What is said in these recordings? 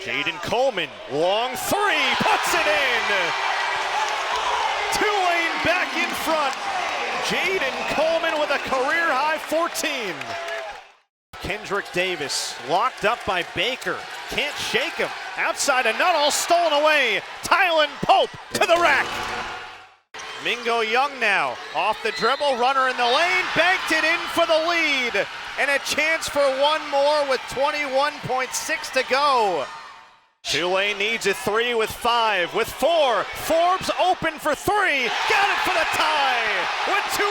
Jaden Coleman, long three, puts it in. Tulane back in front. Jaden Coleman with a career-high 14. Kendrick Davis locked up by Baker. Can't shake him. Outside a Nuttall, stolen away. Tylen Pope to the rack. Mingo Young now off the dribble, runner in the lane, banked it in for the lead. And a chance for one more with 21.6 to go. Tulane needs a three with 5, with 4. Forbes open for 3, got it for the tie with 2.1.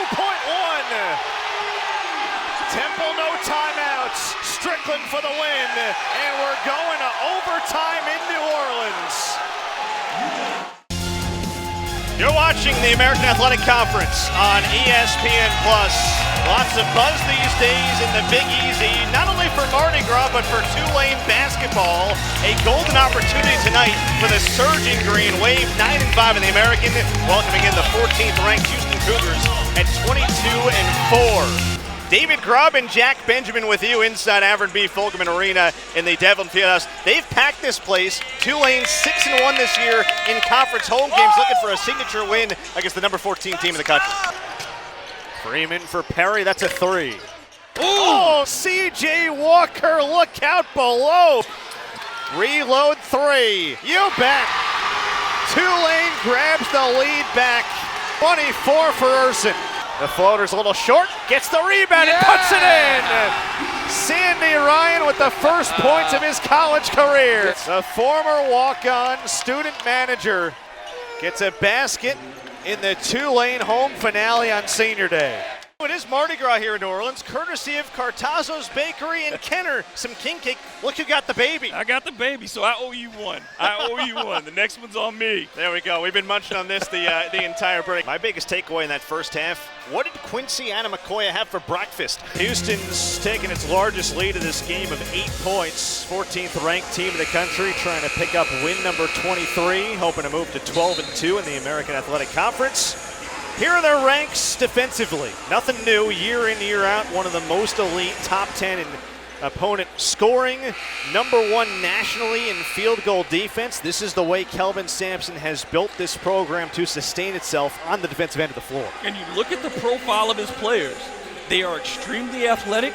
Temple no timeouts, Strickland for the win, and we're going to overtime in New Orleans. You're watching the American Athletic Conference on ESPN+. Lots of buzz these days in the Big Easy, not only for Mardi Gras, but for Tulane basketball. A golden opportunity tonight for the surging Green Wave, 9-5 in the American, welcoming in the 14th ranked Houston Cougars at 22-4. David Grubb and Jack Benjamin with you inside Avern B. Fulkerman Arena in the Devlin Fieldhouse. They've packed this place. Tulane 6-1 this year in conference home games, looking for a signature win against the number 14 team in the country. Freeman for Perry, that's a 3. Ooh. Oh, C.J. Walker, look out below. Reload 3, you bet. Tulane grabs the lead back, 24 for Urson. The floater's a little short, gets the rebound and puts it in! Sandy Ryan with the first points of his college career. The former walk-on student manager gets a basket in the Tulane home finale on Senior Day. It is Mardi Gras here in New Orleans, courtesy of Cartazzo's Bakery and Kenner. Some king cake. Look who got the baby. I got the baby, so I owe you one. The next one's on me. There we go. We've been munching on this the entire break. My biggest takeaway in that first half, what did Quincy Anamakoya have for breakfast? Houston's taking its largest lead of this game of 8 points. 14th ranked team in the country trying to pick up win number 23, hoping to move to 12-2 in the American Athletic Conference. Here are their ranks defensively. Nothing new, year in, year out. One of the most elite, top 10 in opponent scoring. Number 1 nationally in field goal defense. This is the way Kelvin Sampson has built this program to sustain itself on the defensive end of the floor. And you look at the profile of his players. They are extremely athletic.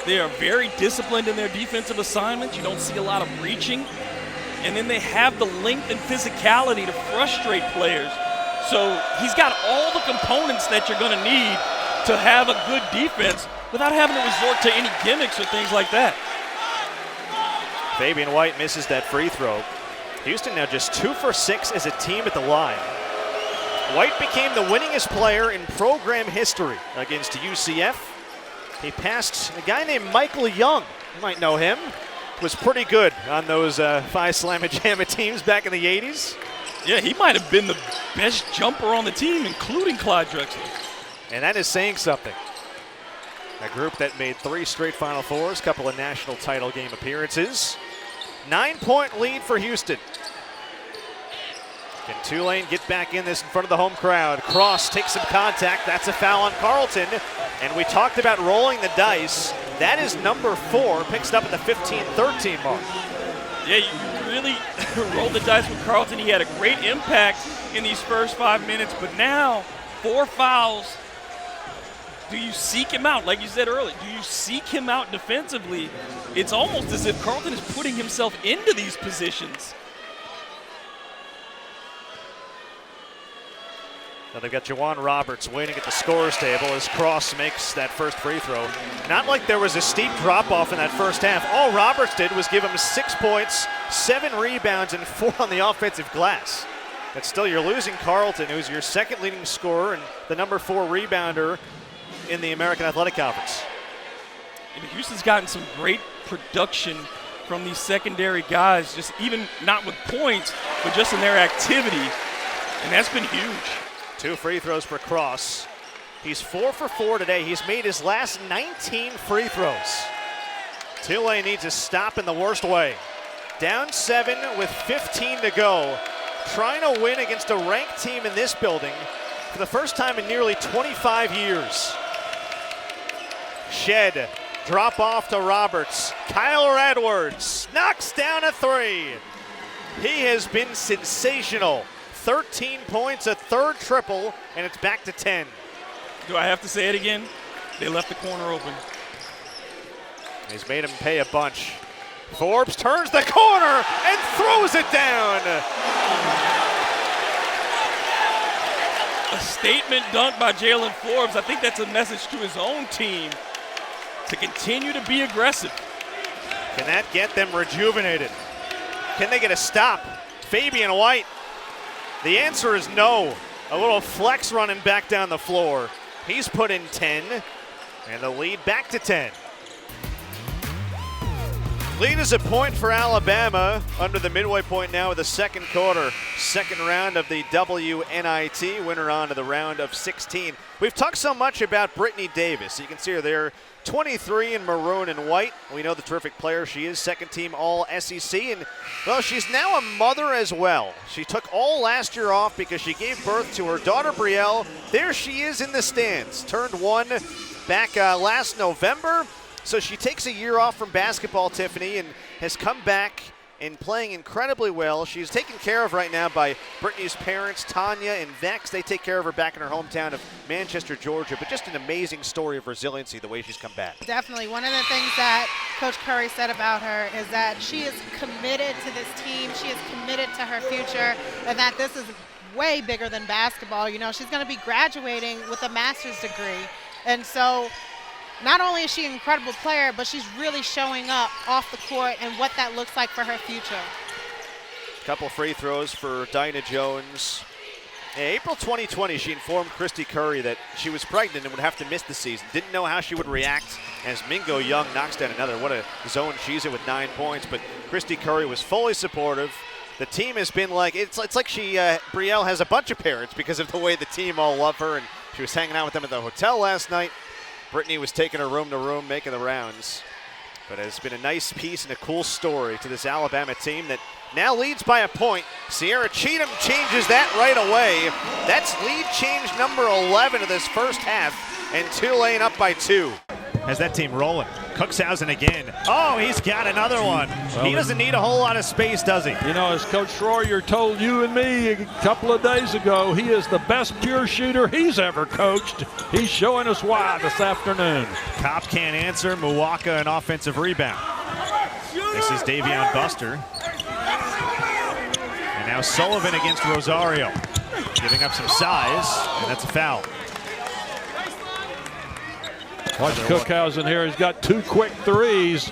They are very disciplined in their defensive assignments. You don't see a lot of reaching. And then they have the length and physicality to frustrate players. So he's got all the components that you're going to need to have a good defense without having to resort to any gimmicks or things like that. Fabian White misses that free throw. Houston now just 2 for 6 as a team at the line. White became the winningest player in program history against UCF. He passed a guy named Michael Young. You might know him. Was pretty good on those Phi Slamma Jamma teams back in the 80s. Yeah, he might have been the best jumper on the team, including Clyde Drexler. And that is saying something. A group that made 3 straight Final Fours, couple of national title game appearances. 9-point lead for Houston. Can Tulane get back in this in front of the home crowd? Cross takes some contact. That's a foul on Carleton. And we talked about rolling the dice. That is number 4, picks it up at the 15-13 mark. Yeah, you really rolled the dice with Carleton. He had a great impact in these first 5 minutes, but now 4 fouls. Do you seek him out? Like you said earlier, do you seek him out defensively? It's almost as if Carleton is putting himself into these positions. Now they've got Juwan Roberts waiting at the scorer's table as Cross makes that first free throw. Not like there was a steep drop-off in that first half. All Roberts did was give him 6 points, 7 rebounds, and 4 on the offensive glass. But still, you're losing Carleton, who's your second leading scorer and the number 4 rebounder in the American Athletic Conference. And Houston's gotten some great production from these secondary guys, just even not with points, but just in their activity, and that's been huge. 2 free throws for Cross. He's 4 for 4 today. He's made his last 19 free throws. Tulane needs a stop in the worst way. Down 7 with 15 to go. Trying to win against a ranked team in this building for the first time in nearly 25 years. Shed Drop off to Roberts. Kyler Edwards knocks down a three. He has been sensational. 13 points, a third triple, and it's back to 10. Do I have to say it again? They left the corner open. He's made him pay a bunch. Forbes turns the corner and throws it down. A statement dunk by Jalen Forbes. I think that's a message to his own team to continue to be aggressive. Can that get them rejuvenated? Can they get a stop? Fabian White. The answer is no. A little flex running back down the floor. He's put in 10, and the lead back to 10. Lead is a point for Alabama under the midway point now of the second quarter. Second round of the WNIT, winner on to the round of 16. We've talked so much about Brittany Davis. You can see her there, 23 in maroon and white. We know the terrific player she is, second team all SEC. And, well, she's now a mother as well. She took all last year off because she gave birth to her daughter, Brielle. There she is in the stands. Turned one back last November. So she takes a year off from basketball, Tiffany, and has come back and playing incredibly well. She's taken care of right now by Brittany's parents, Tanya and Vex. They take care of her back in her hometown of Manchester, Georgia. But just an amazing story of resiliency, the way she's come back. Definitely. One of the things that Coach Curry said about her is that she is committed to this team. She is committed to her future, and that this is way bigger than basketball. You know, she's going to be graduating with a master's degree. And so not only is she an incredible player, but she's really showing up off the court and what that looks like for her future. Couple free throws for Dinah Jones. In April 2020, she informed Christy Curry that she was pregnant and would have to miss the season. Didn't know how she would react as Mingo Young knocks down another. What a zone she's in with 9 points, but Christy Curry was fully supportive. The team has been like, it's like Brielle has a bunch of parents because of the way the team all love her, and she was hanging out with them at the hotel last night. Brittany was taking her room to room, making the rounds. But it's been a nice piece and a cool story to this Alabama team that now leads by a point. Sierra Cheatham changes that right away. That's lead change number 11 of this first half, and Tulane up by 2. Has that team rolling. Cookshausen again. Oh, he's got another one. Well, he doesn't need a whole lot of space, does he? You know, as Coach Schroyer told you and me a couple of days ago, he is the best pure shooter he's ever coached. He's showing us why this afternoon. Kopp can't answer. Muwaka an offensive rebound. This is Davion Buster. And now Sullivan against Rosario. Giving up some size, and that's a foul. Watch Cookshausen here. He's got 2 quick threes.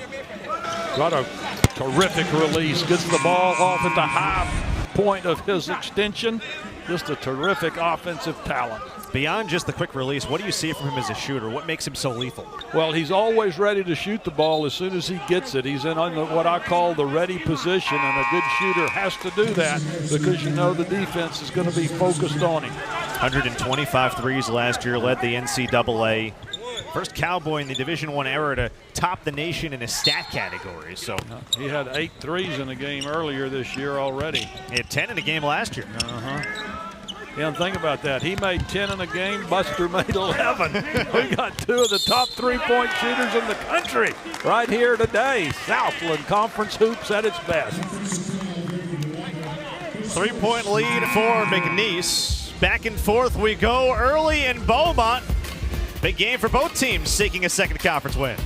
Got a terrific release. Gets the ball off at the high point of his extension. Just a terrific offensive talent. Beyond just the quick release, what do you see from him as a shooter? What makes him so lethal? Well, he's always ready to shoot the ball as soon as he gets it. He's in what I call the ready position, and a good shooter has to do that because you know the defense is going to be focused on him. 125 threes last year, led the NCAA. First Cowboy in the Division I era to top the nation in a stat category. So he had 8 threes in the game earlier this year already. He had 10 in the game last year. Yeah, and think about that. He made 10 in a game. Buster made 11. We got 2 of the top 3-point shooters in the country right here today. Southland Conference hoops at its best. 3-point lead for McNeese. Back and forth we go early in Beaumont. Big game for both teams seeking a second conference win.